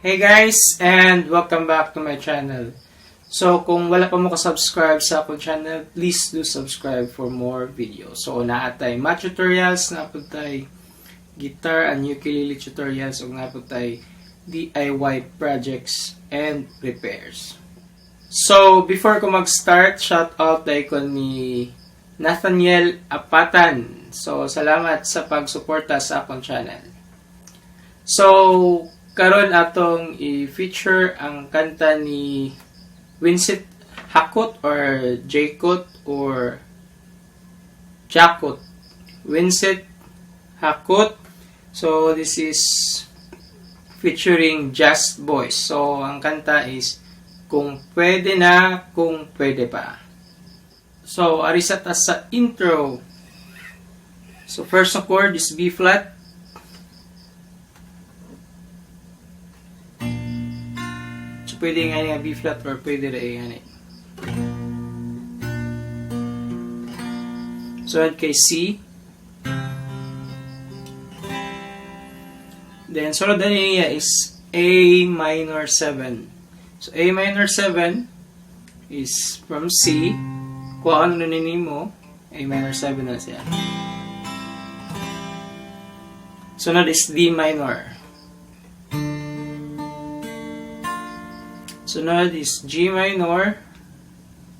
Hey guys, and welcome back to my channel. So, kung wala pa mo ka-subscribe sa akong channel, please do subscribe for more videos. So, naatay math tutorials, naapotay guitar and ukulele tutorials, o naapotay DIY projects and repairs. So, before ko mag-start, shout out tayo ko ni Nathaniel Apatan. So, salamat sa pagsuporta sa akong channel. So, karon atong i-feature ang kanta ni Winset Jacot or Jacot or Jacot. Winset Jacot. So, this is featuring Just Boys. So, ang kanta is Kung Pwede Na, Kung Pwede Pa. So, arisat as sa intro. So, first na chord is B flat. So, pwede nga nga B flat or pwede na nga. So, kay C. Then, sunod na niya is A minor 7. So, A minor 7 is from C. Kung ano na mo, A minor 7 na siya. Sunod is D minor. Sunod is G minor.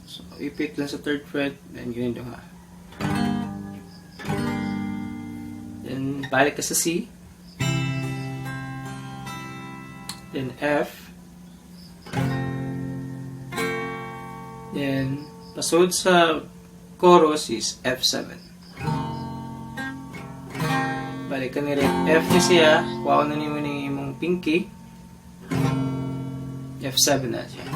So, ipit lang sa 3rd fret. Then, ganito ha. Then, balik ka sa C. Then, F. Then, pasod sa chorus is F7. Balik ka ni rin. F niya siya. Kuha na niyo ni mong pinky. F7 na siya.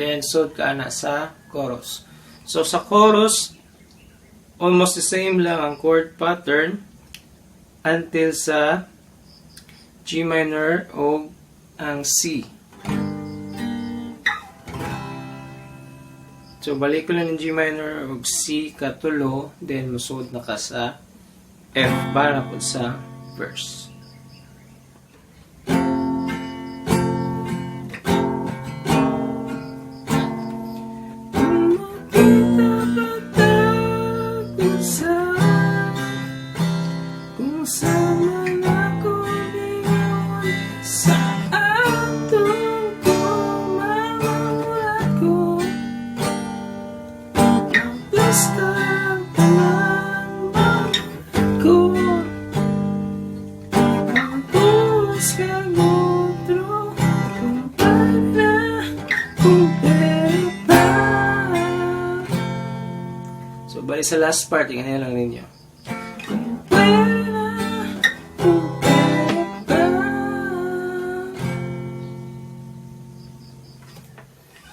Then, sud ka na sa chorus. So, sa chorus, almost the same lang ang chord pattern until sa G minor o ang C. So, balik ko lang ng G minor o C katulo, then musud na ka sa F para po sa verse. So, bali sa last part, ganyan lang ninyo.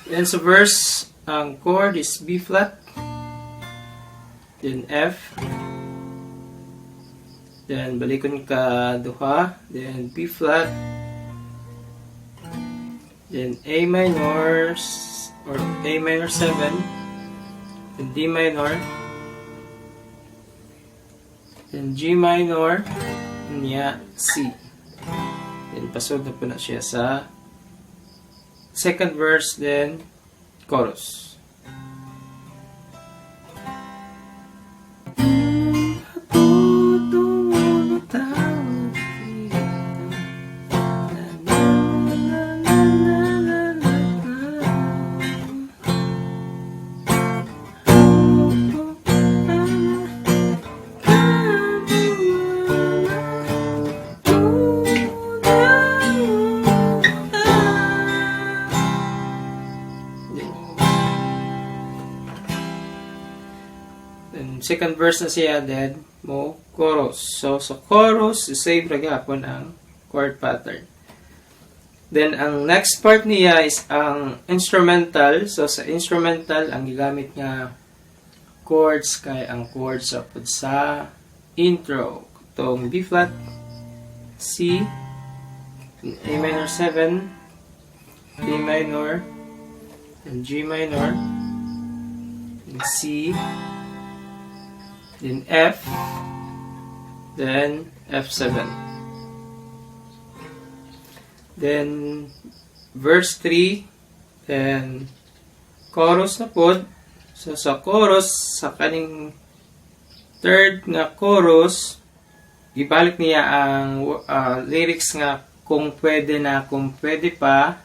Then sa verse, ang chord is B flat, then F, then balikon ka duha, then B flat, then A minor or A minor 7, then D minor, then G minor, niya C. Then pasod na po na siya sa second verse, then chorus. second verse na siya, then mo chorus. So sa chorus, same ra gyapon ang chord pattern. Then ang next part niya is ang instrumental. So sa instrumental, ang gigamit nga chords kay ang chords sa intro. Itong B flat, C, A minor 7, A minor, and G minor, and C, then F, then F7. Then verse 3, then chorus na pod. So sa chorus, sa kaning third nga chorus, ibalik niya ang lyrics nga kung pwede na, kung pwede pa,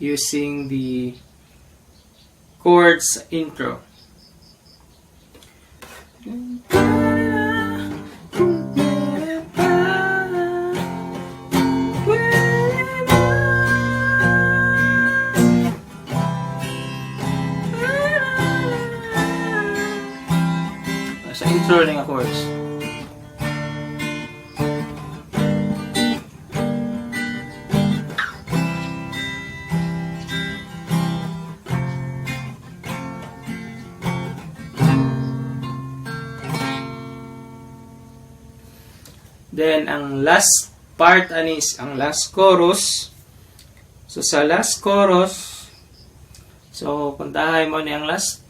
using the chords intro. Sa intro ng chords. Then, ang last part anis, ang last chorus. So, sa last chorus, so, puntahay mo ni ang last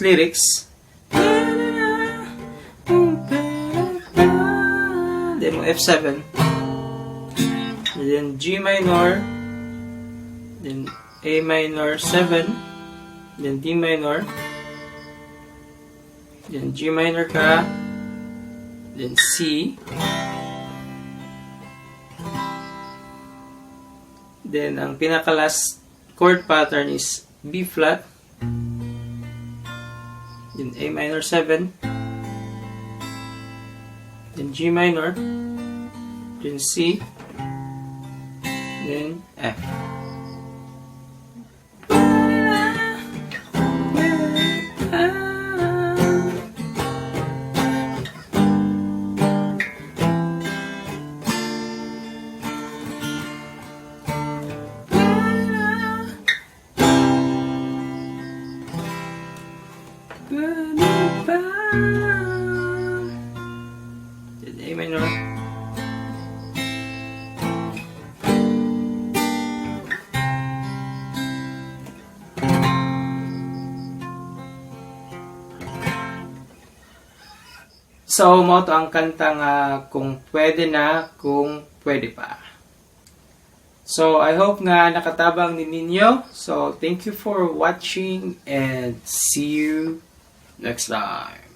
lyrics. Then, mo F7. Then, G minor. Then, A minor 7. Then, D minor. Then, G minor ka. Then C. Then ang pinaka-last chord pattern is B flat. Then A minor 7. Then G minor. Then C. Then F. Then A minor. So, mo to ang kanta nga kung pwede na, kung pwede pa. So, I hope nga nakatabang ni ninyo. So, thank you for watching and see you next time.